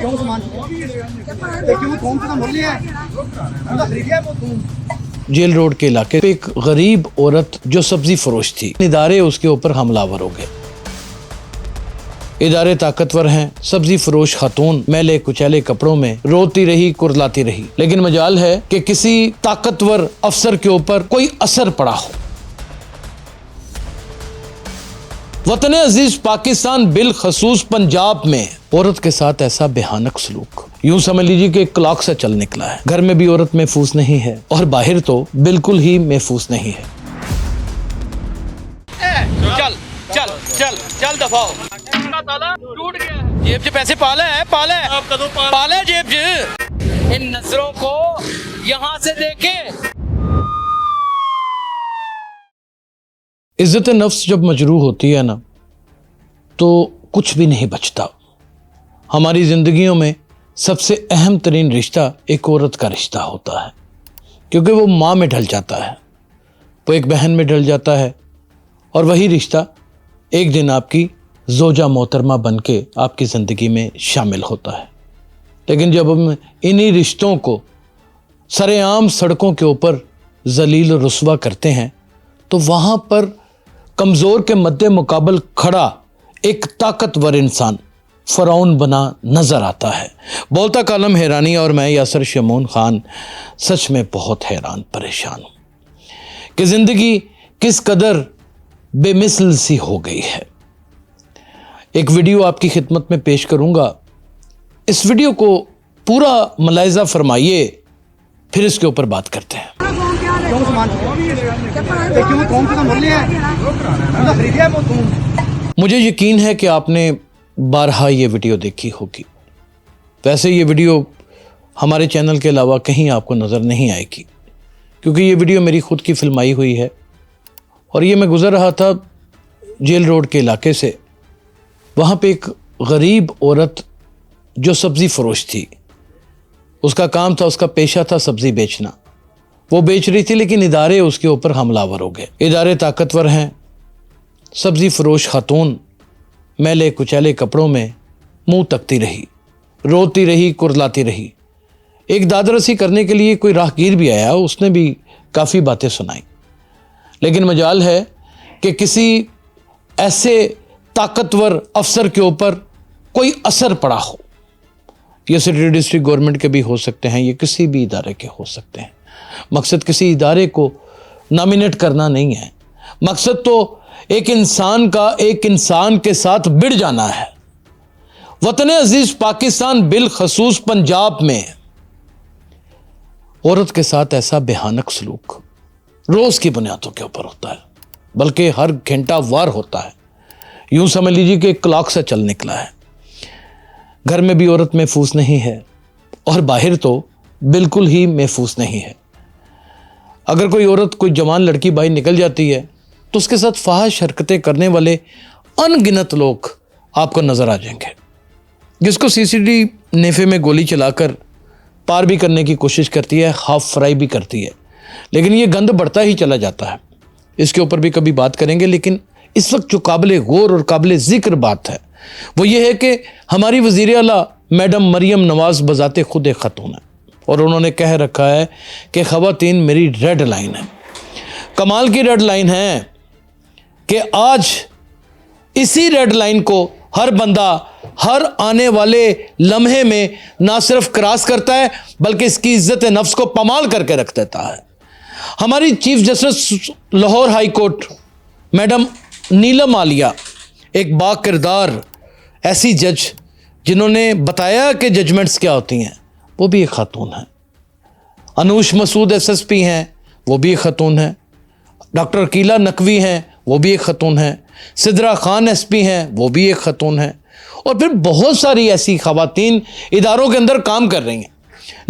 क्यों सामान क्यों कौन सा मुरली है खरीदिया वो तुम। जेल रोड के इलाके पे एक गरीब औरत जो सब्जी फरोश थी, इदारे उसके ऊपर हमलावर हो गए। इदारे ताकतवर हैं, सब्जी फरोश खातून मैले कुचैले कपड़ों में रोती रही, कुरलाती रही, लेकिन मजाल है कि किसी ताकतवर अफसर के ऊपर कोई असर पड़ा हो। वतन अजीज पाकिस्तान बिलखसूस पंजाब में औरत के साथ ऐसा भयानक सलूक, यूं समझ लीजिए कि एक क्लॉक से चल निकला है। घर में भी औरत महफूज नहीं है और बाहर तो बिल्कुल ही महफूज नहीं है। चल चल चल चल दफा ताला टूट गया है। जेब से पैसे पाले हैं, पाले जेब से। इन नजरों को यहाँ से देखे। इज्जत नफ्स जब मजरूह होती है ना, तो कुछ भी नहीं बचता। हमारी जिंदगियों में सबसे अहम तरीन रिश्ता एक औरत का रिश्ता होता है, क्योंकि वो माँ में ढल जाता है, वो एक बहन में ढल जाता है, और वही रिश्ता एक दिन आपकी जोजा मोहतरमा बन के आपकी ज़िंदगी में शामिल होता है। लेकिन जब हम इन्हीं रिश्तों को सरेआम सड़कों के ऊपर जलील रुस्वा करते हैं, तो वहाँ पर कमज़ोर के मद्दे मुकाबल खड़ा एक ताकतवर इंसान फ़िरौन बना नज़र आता है। बोलता कालम हैरानी, और मैं यासर शमून खान सच में बहुत हैरान परेशान हूँ कि ज़िंदगी किस कदर बेमिसल सी हो गई है। एक वीडियो आपकी खिदमत में पेश करूँगा, इस वीडियो को पूरा मुलाहिज़ा फरमाइए, फिर इसके ऊपर बात करते हैं। क्यों सामान क्यों कौन सा मुरली है खरीदिया वो तुम। मुझे यकीन है कि आपने बारहा ये वीडियो देखी होगी। वैसे ये वीडियो हमारे चैनल के अलावा कहीं आपको नज़र नहीं आएगी, क्योंकि ये वीडियो मेरी खुद की फिल्माई हुई है। और ये मैं गुज़र रहा था जेल रोड के इलाके से, वहाँ पे एक गरीब औरत जो सब्ज़ी फरोश थी, उसका काम था, उसका पेशा था सब्ज़ी बेचना। वो बेच रही थी, लेकिन इदारे उसके ऊपर हमलावर हो गए। इदारे ताकतवर हैं, सब्ज़ी फरोश खातून मैले कुचैले कपड़ों में मुंह तकती रही, रोती रही, कुरलाती रही। एक दादरसी करने के लिए कोई राहगीर भी आया, उसने भी काफ़ी बातें सुनाई, लेकिन मजाल है कि किसी ऐसे ताकतवर अफसर के ऊपर कोई असर पड़ा हो। ये सिटी डिस्ट्रिक्ट गवर्नमेंट के भी हो सकते हैं, ये किसी भी इदारे के हो सकते हैं। मकसद किसी इदारे को नॉमिनेट करना नहीं है, मकसद तो एक इंसान का एक इंसान के साथ भिड़ जाना है। वतन अजीज पाकिस्तान बिलखसूस पंजाब में औरत के साथ ऐसा भयानक सलूक रोज की बुनियादों के ऊपर होता है, बल्कि हर घंटा वार होता है। यूं समझ लीजिए कि एक क्लॉक से चल निकला है। घर में भी औरत महफूज नहीं है और बाहर तो बिल्कुल ही महफूज नहीं है। अगर कोई औरत, कोई जवान लड़की बाहर निकल जाती है, तो उसके साथ फाहिश हरकतें करने वाले अनगिनत लोग आपको नज़र आ जाएंगे। जिसको सीसीडी नेफे में गोली चलाकर पार भी करने की कोशिश करती है, हाफ फ्राई भी करती है, लेकिन ये गंद बढ़ता ही चला जाता है। इसके ऊपर भी कभी बात करेंगे, लेकिन इस वक्त जो काबिल गौर और काबिल ज़िक्र बात है वो ये है कि हमारी वज़ीर आला मैडम मरियम नवाज़ बज़ाते खुद एक ख़तून है, और उन्होंने कह रखा है कि ख़वातीन मेरी रेड लाइन है। कमाल की रेड लाइन है कि आज इसी रेड लाइन को हर बंदा हर आने वाले लम्हे में ना सिर्फ क्रॉस करता है, बल्कि इसकी इज्जत नफ्स को पमाल करके रख देता है। हमारी chief justice Lahore high court madam Neelam Aliya एक बाकिरदार ऐसी जज, जिन्होंने बताया कि जजमेंट्स क्या होती हैं, वो भी एक खातून है। अनूश मसूद SSP हैं, वो भी एक खातून है। डॉक्टर अकीला नकवी हैं, वो भी एक खातून है। सिद्रा खान SP हैं, वो भी एक खातून है। और फिर बहुत सारी ऐसी खवातीन इदारों के अंदर काम कर रही हैं,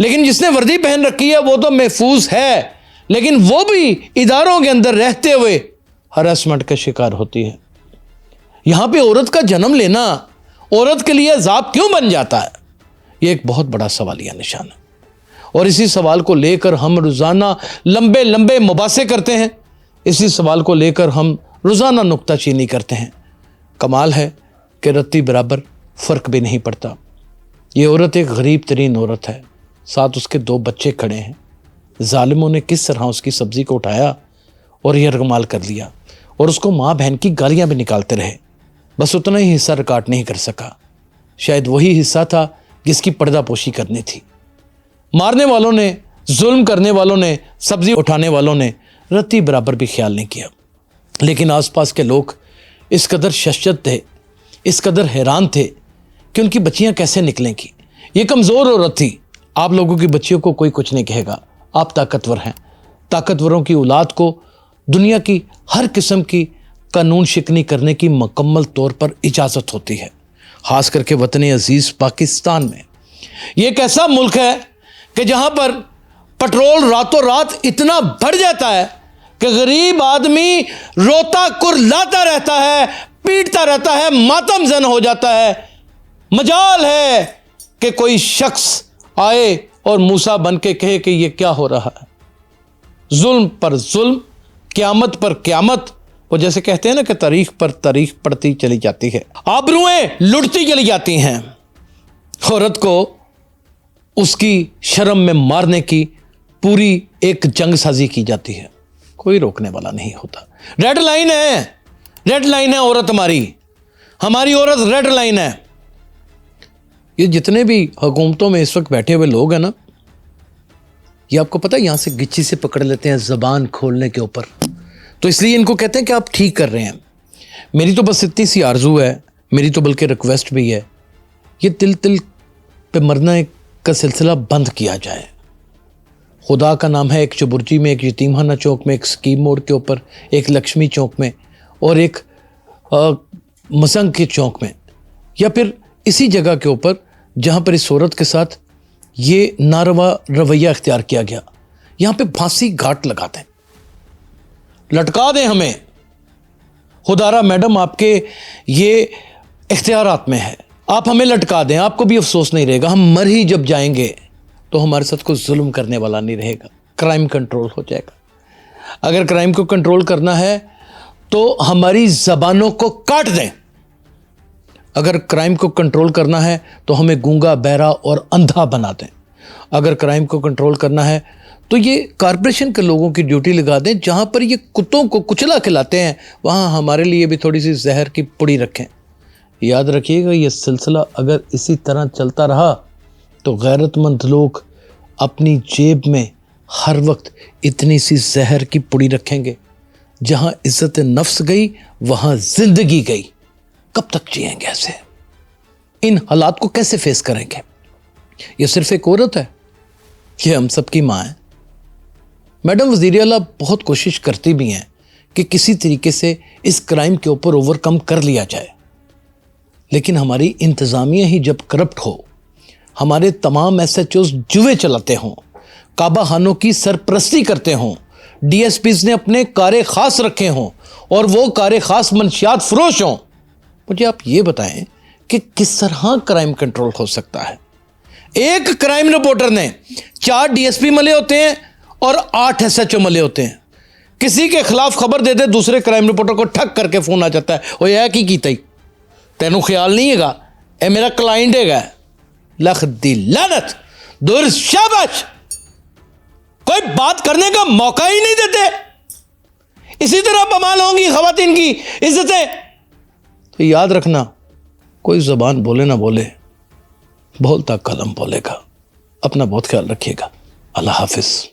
लेकिन जिसने वर्दी पहन रखी है वो तो महफूज है, लेकिन वो भी इदारों के अंदर रहते हुए हरासमेंट का शिकार होती है। यहाँ पे औरत का जन्म लेना औरत के लिए अज़ाब क्यों बन जाता है, ये एक बहुत बड़ा सवालिया निशान है। और इसी सवाल को लेकर हम रोज़ाना लंबे लंबे मुबासे करते हैं, इसी सवाल को लेकर हम रोज़ाना नुक्ताचीनी करते हैं। कमाल है कि रत्ती बराबर फ़र्क भी नहीं पड़ता। یہ عورت ایک غریب ترین عورت ہے, ساتھ اس کے 2 بچے کھڑے ہیں. ظالموں نے کس طرح اس کی سبزی کو اٹھایا اور یرغمال کر لیا, اور اس کو ماں بہن کی گالیاں بھی نکالتے رہے. بس اتنا ہی حصہ ریکارڈ نہیں کر سکا. شاید وہی حصہ تھا جس کی پردہ پوشی کرنی تھی. مارنے والوں نے, ظلم کرنے والوں نے, سبزی اٹھانے والوں نے رتی برابر بھی خیال نہیں کیا. لیکن آس پاس کے لوگ اس قدر ششت تھے, اس قدر حیران تھے کہ ان کی بچیاں کیسے نکلیں گی. یہ کمزور عورت تھی. آپ لوگوں کی بچیوں کو کوئی کچھ نہیں کہے گا, آپ طاقتور ہیں. طاقتوروں کی اولاد کو دنیا کی ہر قسم کی قانون شکنی کرنے کی مکمل طور پر اجازت ہوتی ہے, خاص کر کے وطن عزیز پاکستان میں. یہ ایک ایسا ملک ہے کہ جہاں پر پٹرول راتوں رات اتنا بڑھ جاتا ہے کہ غریب آدمی روتا کرلاتا رہتا ہے, پیٹتا رہتا ہے, ماتم زن ہو جاتا ہے. مجال ہے کہ کوئی شخص آئے اور موسیٰ بن کے کہے کہ یہ کیا ہو رہا ہے. ظلم پر ظلم, قیامت پر قیامت. وہ جیسے کہتے ہیں نا کہ تاریخ پر تاریخ پڑتی چلی جاتی ہے, آبروئیں لٹتی چلی جاتی ہیں. عورت کو اس کی شرم میں مارنے کی پوری ایک جنگ سازی کی جاتی ہے, کوئی روکنے والا نہیں ہوتا. ریڈ لائن ہے, ریڈ لائن ہے عورت ہماری, ہماری عورت ریڈ لائن ہے. یہ جتنے بھی حکومتوں میں اس وقت بیٹھے ہوئے لوگ ہیں نا, یہ آپ کو پتہ ہے یہاں سے گچی سے پکڑ لیتے ہیں زبان کھولنے کے اوپر. تو اس لیے ان کو کہتے ہیں کہ آپ ٹھیک کر رہے ہیں. میری تو بس اتنی سی آرزو ہے, میری تو بلکہ ریکویسٹ بھی ہے, یہ تل پہ مرنا کا سلسلہ بند کیا جائے. خدا کا نام ہے, ایک چبرجی میں, ایک یتیم خانہ چوک میں, ایک سکیم موڑ کے اوپر, ایک لکشمی چوک میں, اور ایک مسنگ کے چوک میں, یا پھر اسی جگہ کے اوپر جہاں پر اس عورت کے ساتھ یہ ناروا رویہ اختیار کیا گیا, یہاں پہ پھانسی گھاٹ لگا دیں, لٹکا دیں ہمیں. خدارا میڈم آپ کے یہ اختیارات میں ہے, آپ ہمیں لٹکا دیں, آپ کو بھی افسوس نہیں رہے گا. ہم مر ہی جب جائیں گے تو ہمارے ساتھ کوئی ظلم کرنے والا نہیں رہے گا, کرائم کنٹرول ہو جائے گا. اگر کرائم کو کنٹرول کرنا ہے تو ہماری زبانوں کو کاٹ دیں. اگر کرائم کو کنٹرول کرنا ہے تو ہمیں گونگا, بہرا اور اندھا بنا دیں. اگر کرائم کو کنٹرول کرنا ہے تو یہ کارپوریشن کے لوگوں کی ڈیوٹی لگا دیں. جہاں پر یہ کتوں کو کچلا کھلاتے ہیں وہاں ہمارے لیے بھی تھوڑی سی زہر کی پڑی رکھیں. یاد رکھیے گا, یہ سلسلہ اگر اسی طرح چلتا رہا تو غیرت مند لوگ اپنی جیب میں ہر وقت اتنی سی زہر کی پڑی رکھیں گے. جہاں عزت نفس گئی وہاں زندگی گئی. کب تک جئیں گے ایسے؟ ان حالات کو کیسے فیس کریں گے؟ یہ صرف ایک عورت ہے, یہ ہم سب کی ماں ہے. میڈم وزیر اعلیٰ بہت کوشش کرتی بھی ہیں کہ کسی طریقے سے اس کرائم کے اوپر اوور کم کر لیا جائے, لیکن ہماری انتظامیہ ہی جب کرپٹ ہو, ہمارے تمام ایس ایچ اوز جوئے چلاتے ہوں, کعبہ خانوں کی سرپرستی کرتے ہوں, ڈی ایس پیز نے اپنے کارے خاص رکھے ہوں اور وہ کارے خاص منشیات فروش ہوں, مجھے آپ یہ بتائیں کہ کس طرح کرائم کنٹرول ہو سکتا ہے؟ ایک کرائم رپورٹر نے 4 ڈی ایس پی ملے ہوتے ہیں اور 8 ایس ایچ او ملے ہوتے ہیں. کسی کے خلاف خبر دے دے, دوسرے کرائم رپورٹر کو ٹھک کر کے فون آ جاتا ہے, وہ یہ کی کیتا ہی تینوں خیال نہیں ہے گا, اے میرا کلائنٹ ہے گا. لکھ دی لعنت, دور شاباش, کوئی بات کرنے کا موقع ہی نہیں دیتے. اسی طرح بمال ہوں گی خواتین کی عزتیں. تو یاد رکھنا, کوئی زبان بولے نہ بولے, بولتا قلم بولے گا. اپنا بہت خیال رکھیے گا. اللہ حافظ.